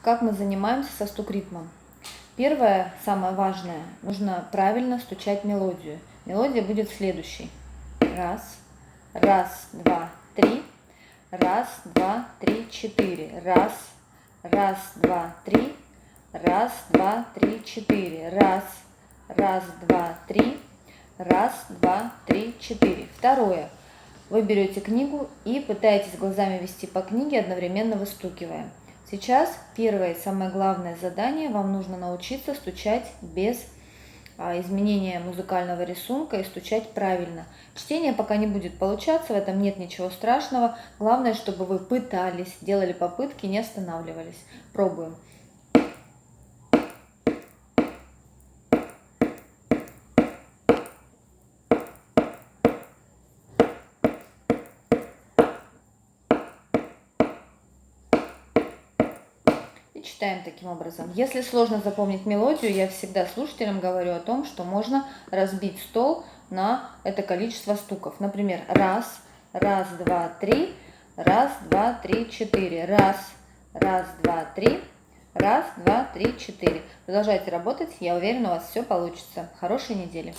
Как мы занимаемся со стук-ритмом? Первое, самое важное, нужно правильно стучать мелодию. Мелодия будет следующей. Раз, раз, два, три. Раз, два, три, четыре. Раз, раз, два, три. Раз, два, три, четыре. Раз, раз, два, три. Раз, два, три, четыре. Второе. Вы берете книгу и пытаетесь глазами вести по книге, одновременно выстукивая. Сейчас первое и самое главное задание. Вам нужно научиться стучать без изменения музыкального рисунка и стучать правильно. Чтение пока не будет получаться, в этом нет ничего страшного. Главное, чтобы вы пытались, делали попытки, не останавливались. Пробуем. Читаем таким образом. Если сложно запомнить мелодию, я всегда слушателям говорю о том, что можно разбить стол на это количество стуков. Например, раз, раз, два, три, раз, два, три, четыре, раз, раз, два, три, раз, два, три, четыре. Продолжайте работать, я уверена, у вас все получится. Хорошей недели.